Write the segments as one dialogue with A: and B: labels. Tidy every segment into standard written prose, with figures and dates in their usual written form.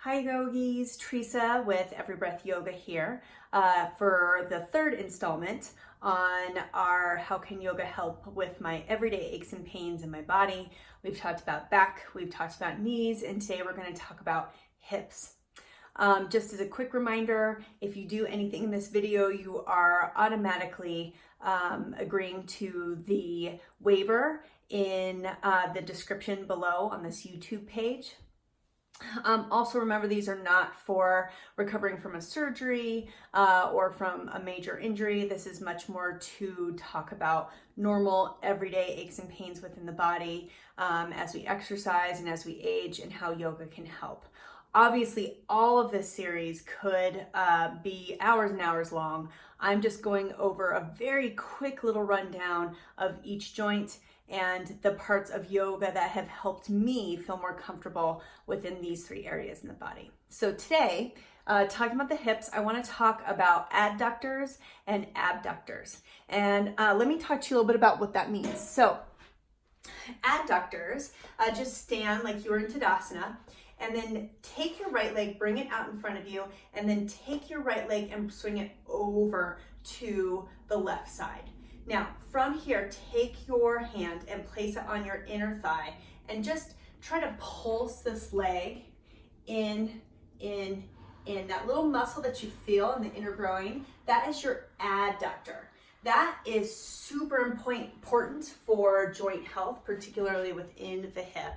A: Hi yogis, Teresa with Every Breath Yoga here for the third installment on our How Can Yoga Help with My Everyday Aches and Pains in My Body. We've talked about back, we've talked about knees, and today we're going to talk about hips. Just as a quick reminder, if you do anything in this video, you are automatically agreeing to the waiver in the description below on this YouTube page. Also remember, these are not for recovering from a surgery or from a major injury. This is much more to talk about normal everyday aches and pains within the body as we exercise and as we age, and how yoga can help. Obviously, all of this series could be hours and hours long. I'm just going over a very quick little rundown of each joint and the parts of yoga that have helped me feel more comfortable within these three areas in the body. So today, talking about the hips, I want to talk about adductors and abductors. And let me talk to you a little bit about what that means. So adductors, just stand like you were in Tadasana, and then take your right leg, bring it out in front of you, and then take your right leg and swing it over to the left side. Now, from here, take your hand and place it on your inner thigh and just try to pulse this leg in. That little muscle that you feel in the inner groin, that is your adductor. That is super important for joint health, particularly within the hip.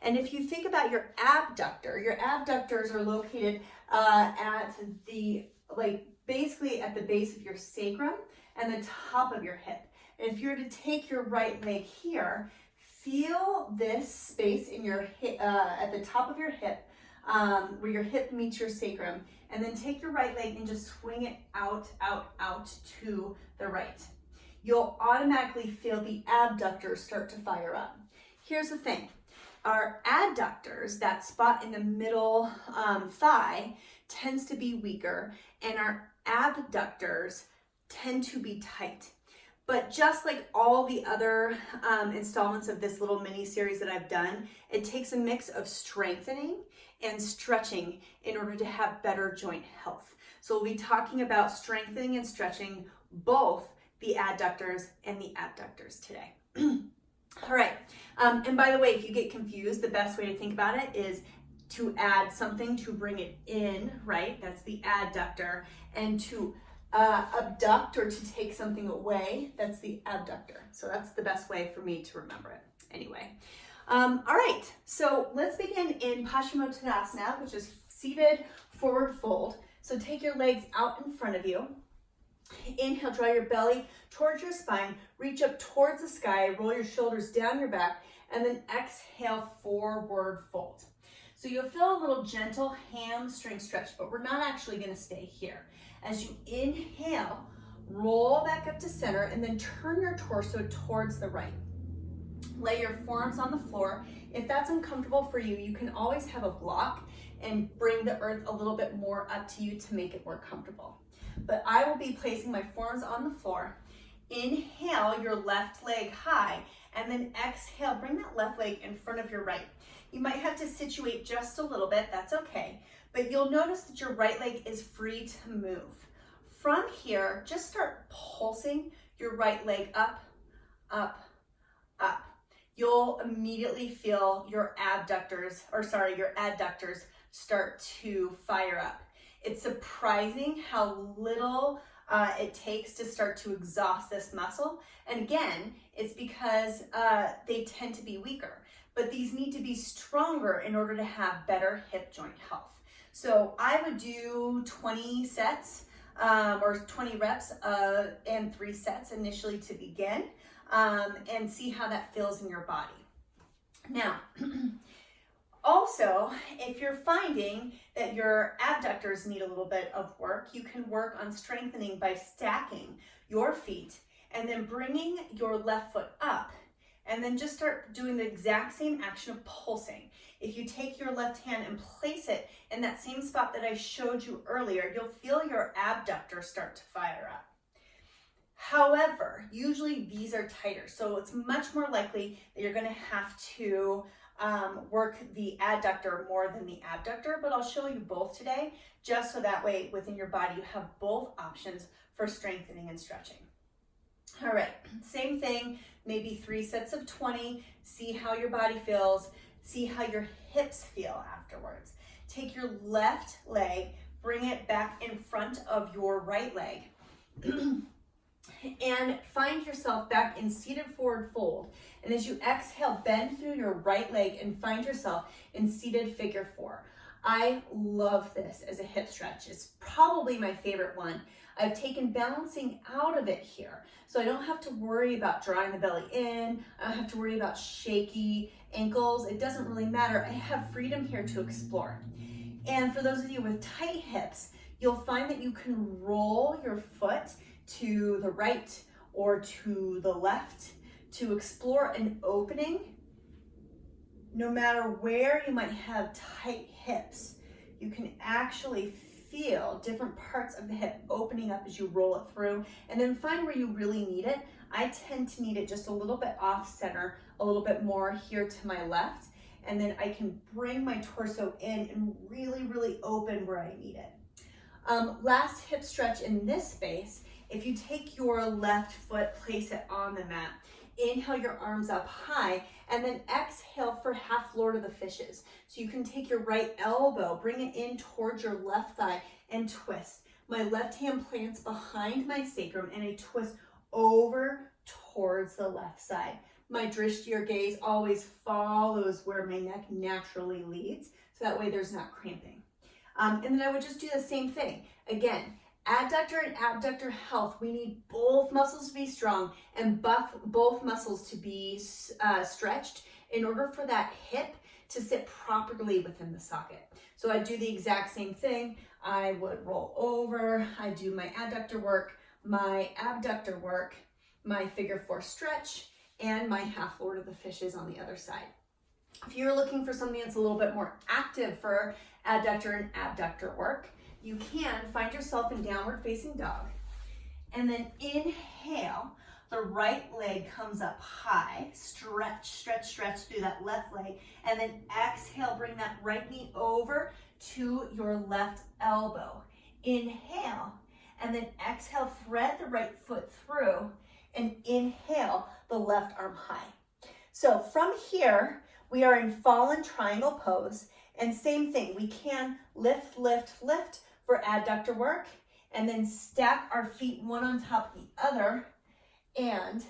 A: And if you think about your abductors are located at the, basically at the base of your sacrum and the top of your hip. And if you were to take your right leg here, feel this space in your hip, at the top of your hip, where your hip meets your sacrum, and then take your right leg and just swing it out to the right. You'll automatically feel the abductors start to fire up. Here's the thing. Our adductors, that spot in the middle thigh, tends to be weaker, and our abductors tend to be tight. But just like all the other installments of this little mini series that I've done, it takes a mix of strengthening and stretching in order to have better joint health. So we'll be talking about strengthening and stretching both the adductors and the abductors today. All right, and by the way, if you get confused, the best way to think about it is to add something to bring it in, right? That's the adductor. And to abduct or to take something away, that's the abductor. So that's the best way for me to remember it. Anyway, all right, so let's begin in Paschimottanasana, which is seated forward fold. So take your legs out in front of you. Inhale, draw your belly towards your spine, reach up towards the sky, roll your shoulders down your back, and then exhale, forward fold. So you'll feel a little gentle hamstring stretch, but we're not actually going to stay here. As you inhale, roll back up to center, and then turn your torso towards the right. Lay your forearms on the floor. If that's uncomfortable for you, you can always have a block and bring the earth a little bit more up to you to make it more comfortable. But I will be placing my forearms on the floor. Inhale your left leg high, and then exhale, bring that left leg in front of your right. You might have to situate just a little bit, that's okay, but you'll notice that your right leg is free to move. From here, just start pulsing your right leg up, up, up. You'll immediately feel your adductors start to fire up. It's surprising how little it takes to start to exhaust this muscle. And again, it's because they tend to be weaker, but these need to be stronger in order to have better hip joint health. So I would do 20 sets or 20 reps and 3 sets initially to begin and see how that feels in your body. Now, also, if you're finding that your abductors need a little bit of work, you can work on strengthening by stacking your feet and then bringing your left foot up, and then just start doing the exact same action of pulsing. If you take your left hand and place it in that same spot that I showed you earlier, you'll feel your abductor start to fire up. However, usually these are tighter, so it's much more likely that you're going to have to work the adductor more than the abductor, but I'll show you both today, just so that way within your body you have both options for strengthening and stretching. All right, same thing, maybe 3 sets of 20, see how your body feels, see how your hips feel afterwards. Take your left leg, bring it back in front of your right leg, and find yourself back in seated forward fold. And as you exhale, bend through your right leg and find yourself in seated figure 4. I love this as a hip stretch. It's probably my favorite one. I've taken balancing out of it here, so I don't have to worry about drawing the belly in. I don't have to worry about shaky ankles. It doesn't really matter. I have freedom here to explore. And for those of you with tight hips, you'll find that you can roll your foot to the right or to the left to explore an opening. No matter where you might have tight hips, you can actually feel different parts of the hip opening up as you roll it through, and then find where you really need it. I tend to need it just a little bit off center, a little bit more here to my left, and then I can bring my torso in and really open where I need it. Last hip stretch in this space, if you take your left foot, place it on the mat, inhale your arms up high, and then exhale for half Lord of the Fishes. So you can take your right elbow, bring it in towards your left thigh, and twist. My left hand plants behind my sacrum, and I twist over towards the left side. My drishti or gaze always follows where my neck naturally leads, so that way there's not cramping. And then I would just do the same thing. Again, adductor and abductor health, we need both muscles to be strong and both muscles to be stretched in order for that hip to sit properly within the socket. So I do the exact same thing. I would roll over, I do my adductor work, my abductor work, my figure 4 stretch, and my half Lord of the Fishes on the other side. If you're looking for something that's a little bit more active for adductor and abductor work, you can find yourself in downward facing dog, and then inhale, the right leg comes up high, stretch through that left leg, and then exhale, bring that right knee over to your left elbow. Inhale, and then exhale, thread the right foot through, and inhale, the left arm high. So from here, we are in fallen triangle pose, and same thing, we can lift for adductor work, and then stack our feet one on top of the other and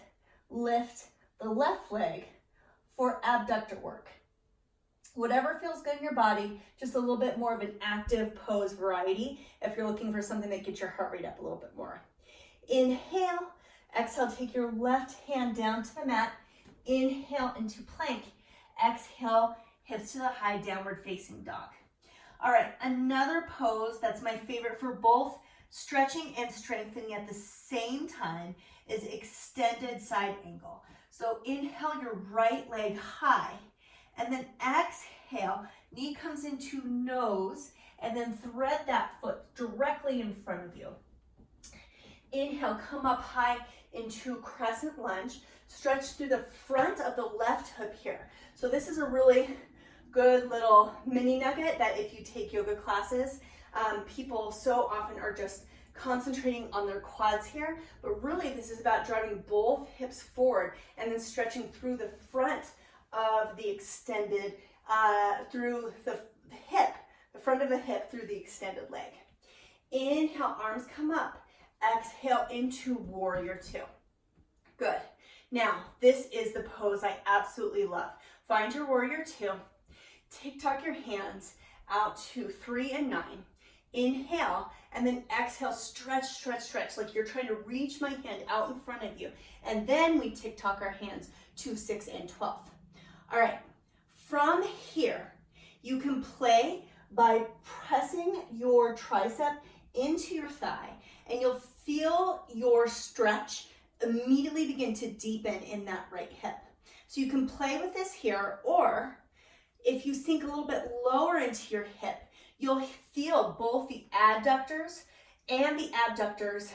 A: lift the left leg for abductor work. Whatever feels good in your body, just a little bit more of an active pose variety if you're looking for something that gets your heart rate up a little bit more. Inhale, exhale, take your left hand down to the mat, inhale into plank, exhale, hips to the high, downward facing dog. All right, another pose that's my favorite for both stretching and strengthening at the same time is extended side angle. So inhale your right leg high, and then exhale, knee comes into nose, and then thread that foot directly in front of you. Inhale, come up high into crescent lunge, stretch through the front of the left hip here. So this is a really good little mini nugget that if you take yoga classes, people so often are just concentrating on their quads here, but really this is about driving both hips forward and then stretching through the front of the extended, through the hip, the front of the hip through the extended leg. Inhale, arms come up. Exhale into warrior 2. Good. Now, this is the pose I absolutely love. Find your warrior 2. Tick-tock your hands out to 3 and 9. Inhale, and then exhale, stretch, like you're trying to reach my hand out in front of you. And then we tick-tock our hands to 6 and 12. All right, from here, you can play by pressing your tricep into your thigh, and you'll feel your stretch immediately begin to deepen in that right hip. So you can play with this here, or if you sink a little bit lower into your hip, you'll feel both the adductors and the abductors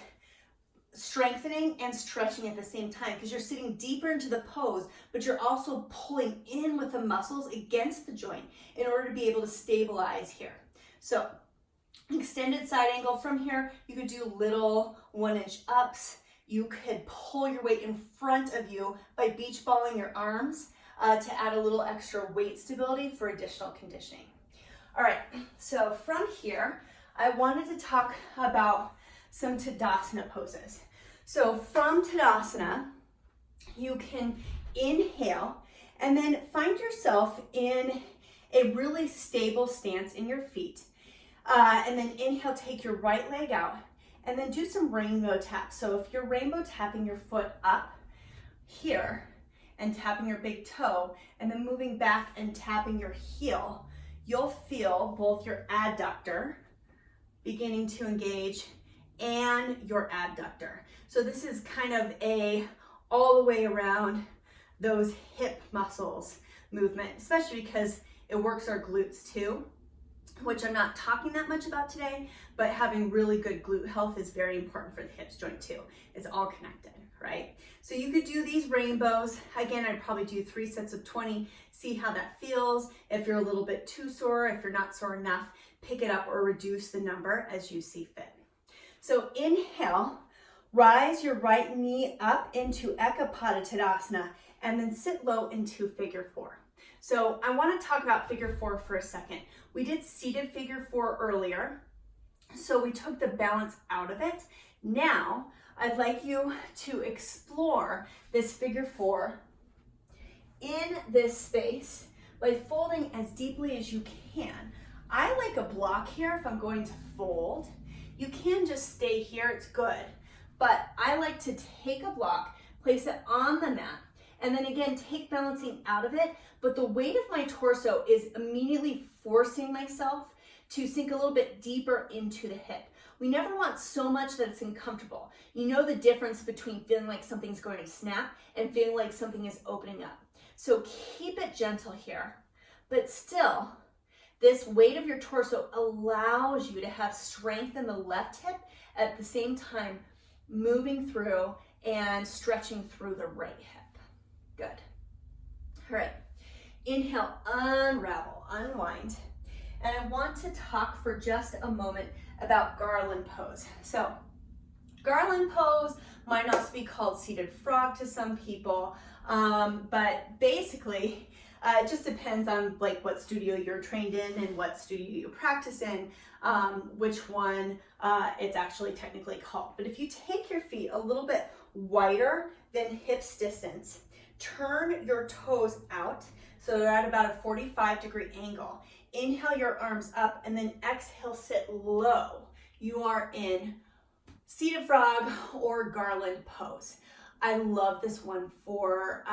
A: strengthening and stretching at the same time because you're sitting deeper into the pose, but you're also pulling in with the muscles against the joint in order to be able to stabilize here. So extended side angle from here, you could do little 1-inch ups. You could pull your weight in front of you by beach balling your arms to add a little extra weight stability for additional conditioning. All right, so from here, I wanted to talk about some Tadasana poses. So from Tadasana, you can inhale and then find yourself in a really stable stance in your feet. And then inhale, take your right leg out and then do some rainbow taps. So if you're rainbow tapping your foot up here and tapping your big toe and then moving back and tapping your heel, you'll feel both your adductor beginning to engage and your abductor. So this is kind of a all the way around those hip muscles movement, especially because it works our glutes too, which I'm not talking that much about today, but having really good glute health is very important for the hips joint too. It's all connected, right? So you could do these rainbows. Again, I'd probably do 3 sets of 20, see how that feels. If you're a little bit too sore, if you're not sore enough, pick it up or reduce the number as you see fit. So inhale, rise your right knee up into Ekapada Tadasana, and then sit low into figure 4. So I want to talk about figure 4 for a second. We did seated figure 4 earlier, so we took the balance out of it. Now, I'd like you to explore this figure 4 in this space by folding as deeply as you can. I like a block here if I'm going to fold. You can just stay here, it's good. But I like to take a block, place it on the mat, and then again, take balancing out of it, but the weight of my torso is immediately forcing myself to sink a little bit deeper into the hip. We never want so much that it's uncomfortable. You know the difference between feeling like something's going to snap and feeling like something is opening up. So keep it gentle here, but still, this weight of your torso allows you to have strength in the left hip at the same time moving through and stretching through the right hip. Good. All right. Inhale, unravel, unwind. And I want to talk for just a moment about garland pose. So garland pose might also be called seated frog to some people, but basically it just depends on like what studio you're trained in and what studio you practice in, which one it's actually technically called. But if you take your feet a little bit wider than hips distance, turn your toes out so they're at about a 45-degree angle. Inhale your arms up and then exhale, sit low. You are in seated frog or garland pose. I love this one for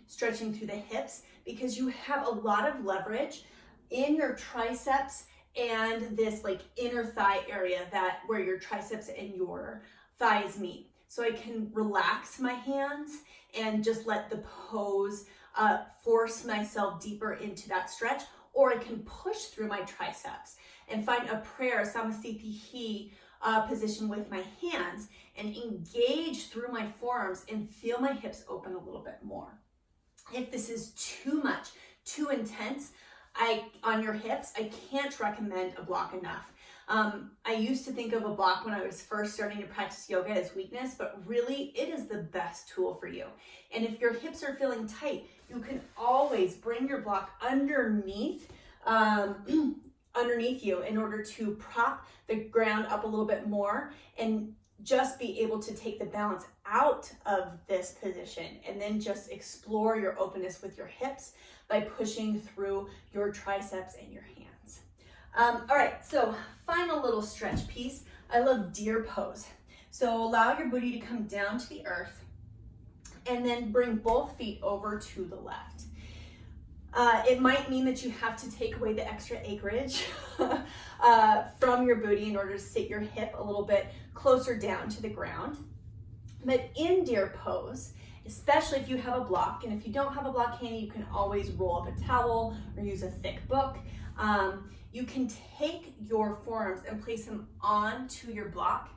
A: stretching through the hips because you have a lot of leverage in your triceps and this like inner thigh area that where your triceps and your thighs meet. So I can relax my hands and just let the pose force myself deeper into that stretch, or I can push through my triceps and find a prayer, Samasthiti position with my hands and engage through my forearms and feel my hips open a little bit more. If this is too much, too intense on your hips, I can't recommend a block enough. I used to think of a block when I was first starting to practice yoga as weakness, but really it is the best tool for you. And if your hips are feeling tight, you can always bring your block underneath you in order to prop the ground up a little bit more and just be able to take the balance out of this position and then just explore your openness with your hips by pushing through your triceps and your hands. All right, so final little stretch piece. I love deer pose. So allow your booty to come down to the earth and then bring both feet over to the left. It might mean that you have to take away the extra acreage from your booty in order to sit your hip a little bit closer down to the ground. But in deer pose, especially if you have a block, and if you don't have a block handy, you can always roll up a towel or use a thick book. You can take your forearms and place them onto your block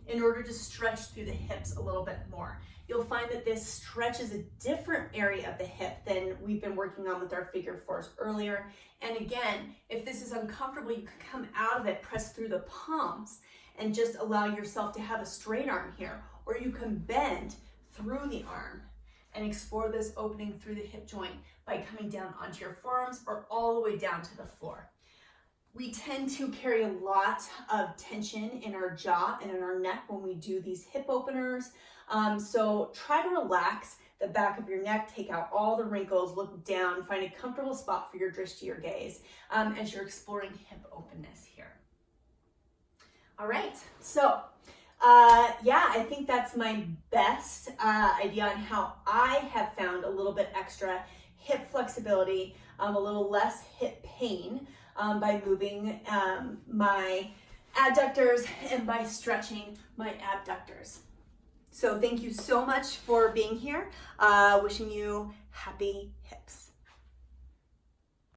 A: in order to stretch through the hips a little bit more. You'll find that this stretches a different area of the hip than we've been working on with our figure fours earlier. And again, if this is uncomfortable, you can come out of it, press through the palms, and just allow yourself to have a straight arm here. Or you can bend through the arm and explore this opening through the hip joint by coming down onto your forearms or all the way down to the floor. We tend to carry a lot of tension in our jaw and in our neck when we do these hip openers. So try to relax the back of your neck, take out all the wrinkles, look down, find a comfortable spot for your drishti or gaze as you're exploring hip openness here. All right, so yeah, I think that's my best idea on how I have found a little bit extra hip flexibility, a little less hip pain by moving my adductors and by stretching my abductors. So thank you so much for being here. Wishing you happy hips.